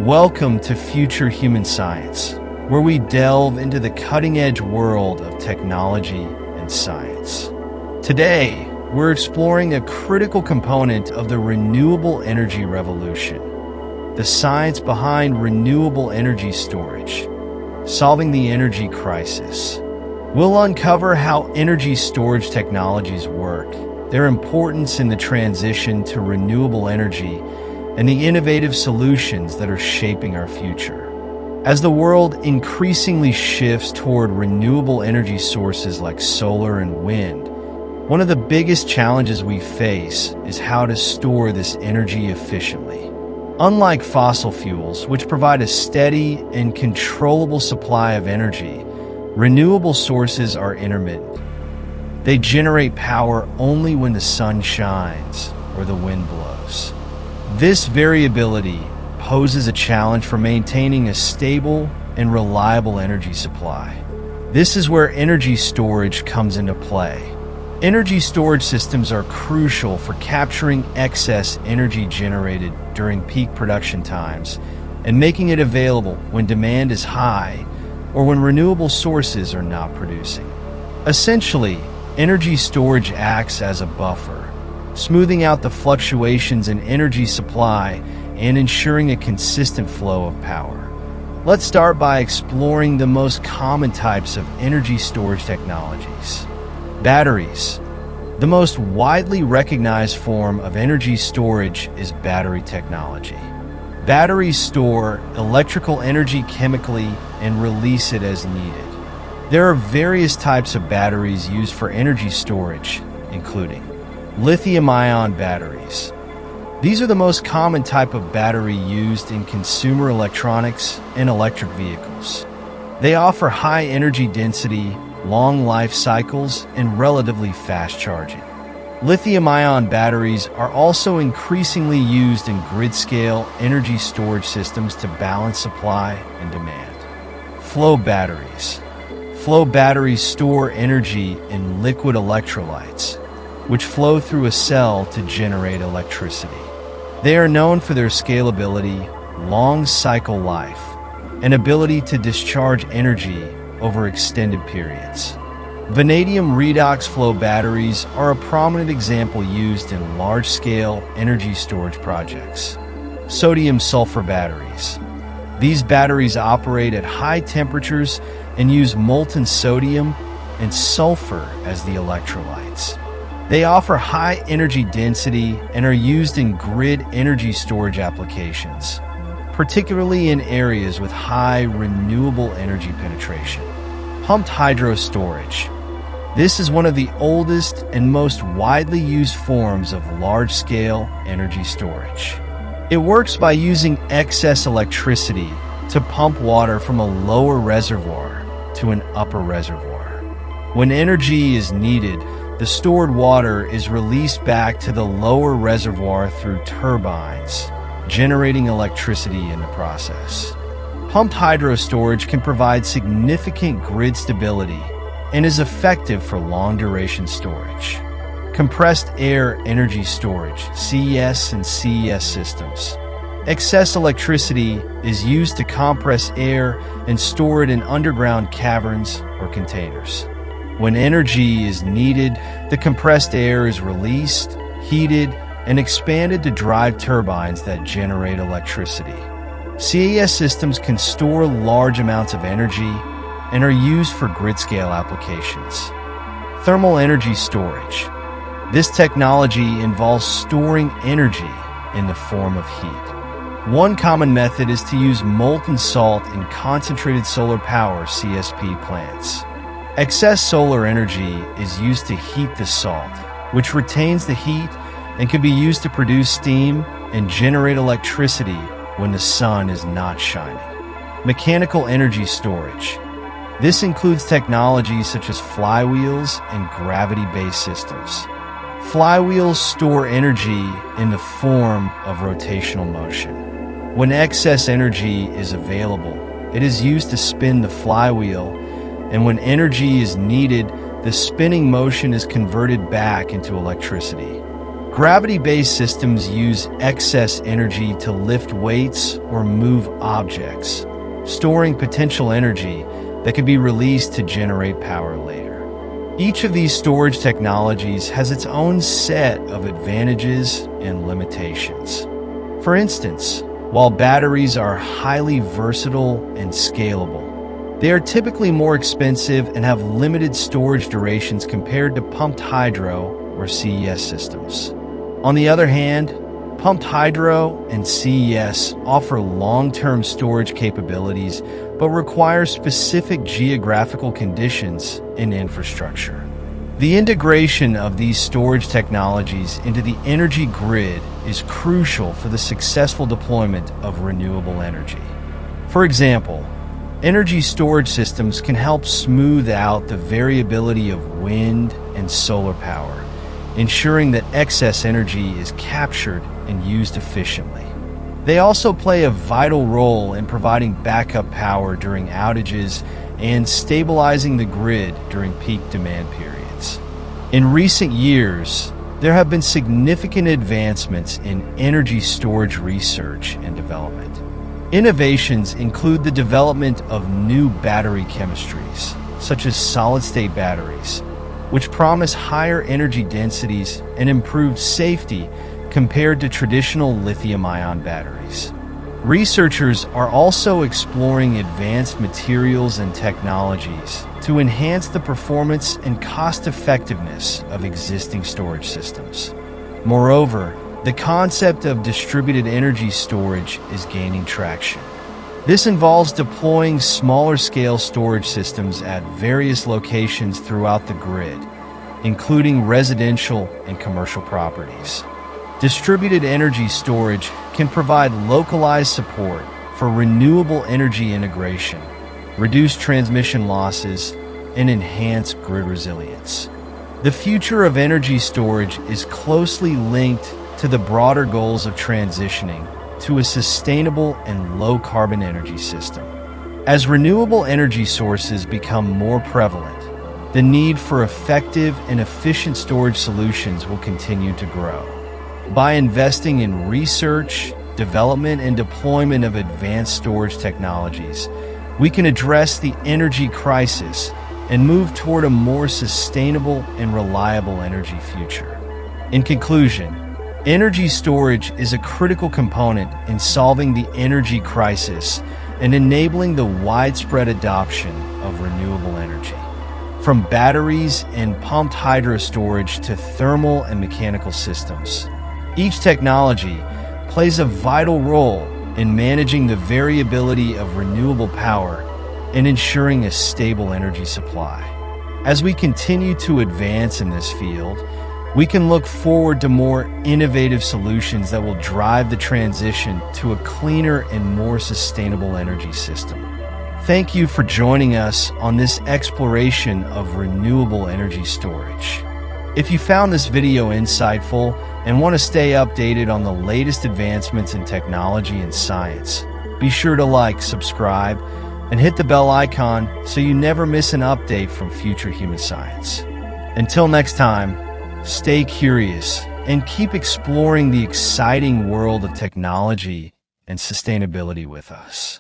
Welcome to Future Human Science, where we delve into the cutting-edge world of technology and science. Today, we're exploring a critical component of the renewable energy revolution, the science behind renewable energy storage, solving the energy crisis. We'll uncover how energy storage technologies work, their importance in the transition to renewable energy, and the innovative solutions that are shaping our future. As the world increasingly shifts toward renewable energy sources like solar and wind, one of the biggest challenges we face is how to store this energy efficiently. Unlike fossil fuels, which provide a steady and controllable supply of energy, renewable sources are intermittent. They generate power only when the sun shines or the wind blows. This variability poses a challenge for maintaining a stable and reliable energy supply. This is where energy storage comes into play. Energy storage systems are crucial for capturing excess energy generated during peak production times and making it available when demand is high or when renewable sources are not producing. Essentially, energy storage acts as a buffer, smoothing out the fluctuations in energy supply and ensuring a consistent flow of power. Let's start by exploring the most common types of energy storage technologies. Batteries. The most widely recognized form of energy storage is battery technology. Batteries store electrical energy chemically and release it as needed. There are various types of batteries used for energy storage, including lithium-ion batteries. These are the most common type of battery used in consumer electronics and electric vehicles. They offer high energy density, long life cycles, and relatively fast charging. Lithium-ion batteries are also increasingly used in grid-scale energy storage systems to balance supply and demand. Flow batteries. Flow batteries store energy in liquid electrolytes, which flow through a cell to generate electricity. They are known for their scalability, long cycle life, and ability to discharge energy over extended periods. Vanadium redox flow batteries are a prominent example used in large-scale energy storage projects. Sodium-sulfur batteries. These batteries operate at high temperatures and use molten sodium and sulfur as the electrolytes. They offer high energy density and are used in grid energy storage applications, particularly in areas with high renewable energy penetration. Pumped hydro storage. This is one of the oldest and most widely used forms of large-scale energy storage. It works by using excess electricity to pump water from a lower reservoir to an upper reservoir. When energy is needed, the stored water is released back to the lower reservoir through turbines, generating electricity in the process. Pumped hydro storage can provide significant grid stability and is effective for long-duration storage. Compressed air energy storage, CES and CES systems. Excess electricity is used to compress air and store it in underground caverns or containers. When energy is needed, the compressed air is released, heated, and expanded to drive turbines that generate electricity. CES systems can store large amounts of energy and are used for grid-scale applications. Thermal energy storage. This technology involves storing energy in the form of heat. One common method is to use molten salt in concentrated solar power (CSP) plants. Excess solar energy is used to heat the salt, which retains the heat and can be used to produce steam and generate electricity when the sun is not shining. Mechanical energy storage. This includes technologies such as flywheels and gravity-based systems. Flywheels store energy in the form of rotational motion. When excess energy is available, it is used to spin the flywheel, and when energy is needed, the spinning motion is converted back into electricity, Gravity-based systems use excess energy to lift weights or move objects, storing potential energy that can be released to generate power later. Each of these storage technologies has its own set of advantages and limitations. For instance, while batteries are highly versatile and scalable, they are typically more expensive and have limited storage durations compared to pumped hydro or CES systems. On the other hand, pumped hydro and CES offer long-term storage capabilities but require specific geographical conditions and infrastructure. The integration of these storage technologies into the energy grid is crucial for the successful deployment of renewable energy. For example, energy storage systems can help smooth out the variability of wind and solar power, ensuring that excess energy is captured and used efficiently. They also play a vital role in providing backup power during outages and stabilizing the grid during peak demand periods. In recent years, there have been significant advancements in energy storage research and development. Innovations include the development of new battery chemistries, such as solid-state batteries, which promise higher energy densities and improved safety compared to traditional lithium-ion batteries. Researchers are also exploring advanced materials and technologies to enhance the performance and cost-effectiveness of existing storage systems. Moreover, the concept of distributed energy storage is gaining traction. This involves deploying smaller-scale storage systems at various locations throughout the grid, including residential and commercial properties. Distributed energy storage can provide localized support for renewable energy integration, reduce transmission losses, and enhance grid resilience. The future of energy storage is closely linked to the broader goals of transitioning to a sustainable and low-carbon energy system. As renewable energy sources become more prevalent, the need for effective and efficient storage solutions will continue to grow. By investing in research, development, and deployment of advanced storage technologies, we can address the energy crisis and move toward a more sustainable and reliable energy future. In conclusion, energy storage is a critical component in solving the energy crisis and enabling the widespread adoption of renewable energy. From batteries and pumped hydro storage to thermal and mechanical systems, each technology plays a vital role in managing the variability of renewable power and ensuring a stable energy supply. As we continue to advance in this field, we can look forward to more innovative solutions that will drive the transition to a cleaner and more sustainable energy system. Thank you for joining us on this exploration of renewable energy storage. If you found this video insightful and want to stay updated on the latest advancements in technology and science, be sure to like, subscribe, and hit the bell icon so you never miss an update from future human science. Until next time, stay curious and keep exploring the exciting world of technology and sustainability with us.